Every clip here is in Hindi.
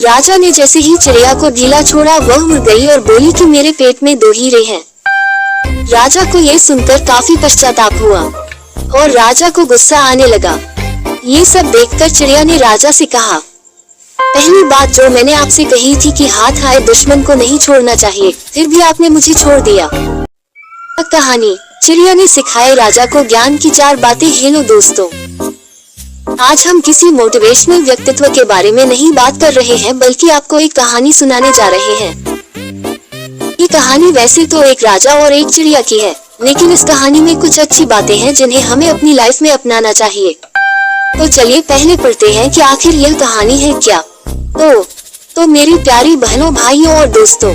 राजा ने जैसे ही चिड़िया को ढीला छोड़ा वह उड़ गई और बोली कि मेरे पेट में 2 हीरे हैं। राजा को यह सुनकर काफी पश्चाताप हुआ और राजा को गुस्सा आने लगा। ये सब देखकर चिड़िया ने राजा से कहा, पहली बात जो मैंने आपसे कही थी कि हाथ आए दुश्मन को नहीं छोड़ना चाहिए, फिर भी आपने मुझे छोड़ दिया। कहानी चिड़िया ने सिखाए राजा को ज्ञान की 4 बातें। हेलो दोस्तों, आज हम किसी मोटिवेशनल व्यक्तित्व के बारे में नहीं बात कर रहे हैं, बल्कि आपको एक कहानी सुनाने जा रहे हैं। ये कहानी वैसे तो एक राजा और एक चिड़िया की है, लेकिन इस कहानी में कुछ अच्छी बातें हैं जिन्हें हमें अपनी लाइफ में अपनाना चाहिए। तो चलिए पहले पढ़ते हैं कि आखिर यह कहानी है क्या। तो मेरी प्यारी बहनों, भाइयों और दोस्तों,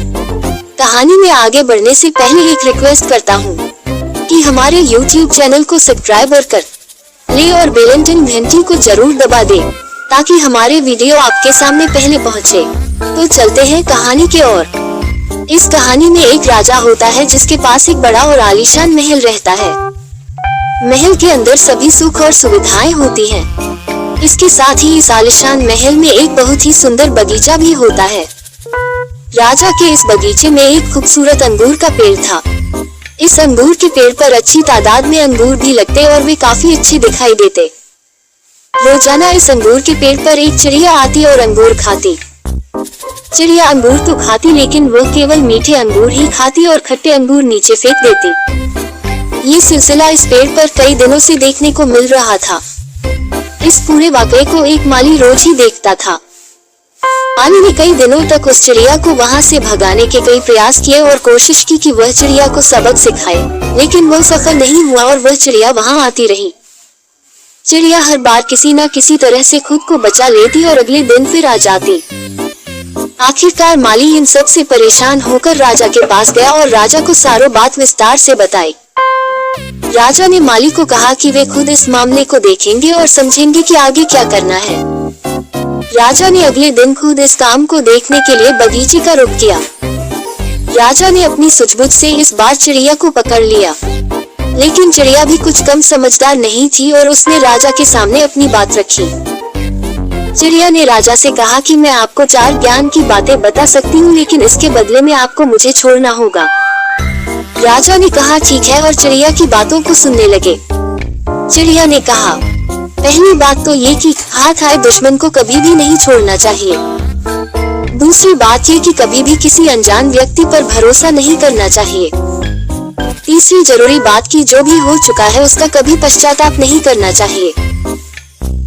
कहानी में आगे बढ़ने से पहले एक रिक्वेस्ट करता हूँ कि हमारे YouTube चैनल को सब्सक्राइब कर ले और बेल घंटी को जरूर दबा दे ताकि हमारे वीडियो आपके सामने पहले पहुँचे। तो चलते हैं कहानी की ओर। इस कहानी में एक राजा होता है जिसके पास एक बड़ा और आलीशान महल रहता है। महल के अंदर सभी सुख और सुविधाएं होती हैं। इसके साथ ही इस आलीशान महल में एक बहुत ही सुंदर बगीचा भी होता है। राजा के इस बगीचे में एक खूबसूरत अंगूर का पेड़ था। इस अंगूर के पेड़ पर अच्छी तादाद में अंगूर भी लगते और वे काफी अच्छे दिखाई देते। रोजाना इस अंगूर के पेड़ पर एक चिड़िया आती और अंगूर खाती। चिड़िया अंगूर तो खाती, लेकिन वह केवल मीठे अंगूर ही खाती और खट्टे अंगूर नीचे फेंक देती। ये सिलसिला इस पेड़ पर कई दिनों से देखने को मिल रहा था। इस पूरे वाकये को एक माली रोज ही देखता था। माली ने कई दिनों तक उस चिड़िया को वहां से भगाने के कई प्रयास किए और कोशिश की कि वह चिड़िया को सबक सिखाए, लेकिन वह सफल नहीं हुआ और वह चिड़िया वहां आती रही। चिड़िया हर बार किसी न किसी तरह से खुद को बचा लेती और अगले दिन फिर आ जाती। आखिरकार माली इन सब से परेशान होकर राजा के पास गया और राजा को सारी बात विस्तार से बताई। राजा ने माली को कहा कि वे खुद इस मामले को देखेंगे और समझेंगे कि आगे क्या करना है। राजा ने अगले दिन खुद इस काम को देखने के लिए बगीचे का रुख किया। राजा ने अपनी सूझबूझ से इस बार चिड़िया को पकड़ लिया, लेकिन चिड़िया भी कुछ कम समझदार नहीं थी और उसने राजा के सामने अपनी बात रखी। चिड़िया ने राजा से कहा कि मैं आपको 4 ज्ञान की बातें बता सकती हूँ, लेकिन इसके बदले में आपको मुझे छोड़ना होगा। राजा ने कहा ठीक है और चिड़िया की बातों को सुनने लगे। चिड़िया ने कहा, पहली बात तो ये कि हाथ आए दुश्मन को कभी भी नहीं छोड़ना चाहिए। दूसरी बात ये कि कभी भी किसी अनजान व्यक्ति पर भरोसा नहीं करना चाहिए। तीसरी जरूरी बात कि जो भी हो चुका है उसका कभी पश्चाताप नहीं करना चाहिए।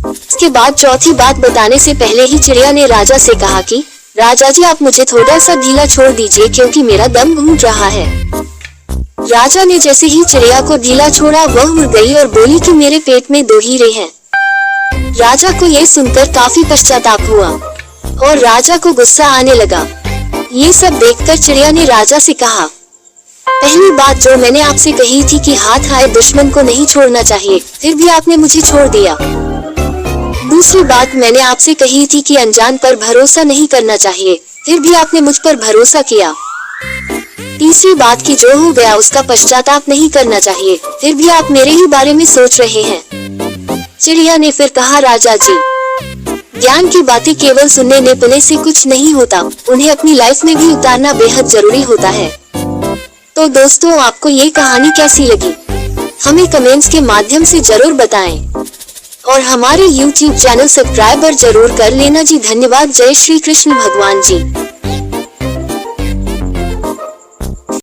इसके बाद चौथी बात बताने से पहले ही चिड़िया ने राजा से कहा कि राजा जी, आप मुझे थोड़ा सा ढीला छोड़ दीजिए क्योंकि मेरा दम घुट रहा है। राजा ने जैसे ही चिड़िया को ढीला छोड़ा वह उड़ गई और बोली कि मेरे पेट में 2 हीरे हैं। राजा को यह सुनकर काफी पश्चाताप हुआ और राजा को गुस्सा आने लगा। ये सब देखकर चिड़िया ने राजा से कहा, पहली बात जो मैंने आपसे कही थी कि हाथ आए दुश्मन को नहीं छोड़ना चाहिए, फिर भी आपने मुझे छोड़ दिया। दूसरी बात मैंने आपसे कही थी कि अनजान पर भरोसा नहीं करना चाहिए, फिर भी आपने मुझ पर भरोसा किया। तीसरी बात कि जो हो गया उसका पश्चाताप नहीं करना चाहिए, फिर भी आप मेरे ही बारे में सोच रहे हैं। चिड़िया ने फिर कहा, राजा जी, ज्ञान की बातें केवल सुनने नेपने से कुछ नहीं होता, उन्हें अपनी लाइफ में भी उतारना बेहद जरूरी होता है। तो दोस्तों, आपको ये कहानी कैसी लगी हमें कमेंट्स के माध्यम से जरूर बताएं और हमारे YouTube चैनल सब्सक्राइब जरूर कर लेना जी। धन्यवाद। जय श्री कृष्ण भगवान जी।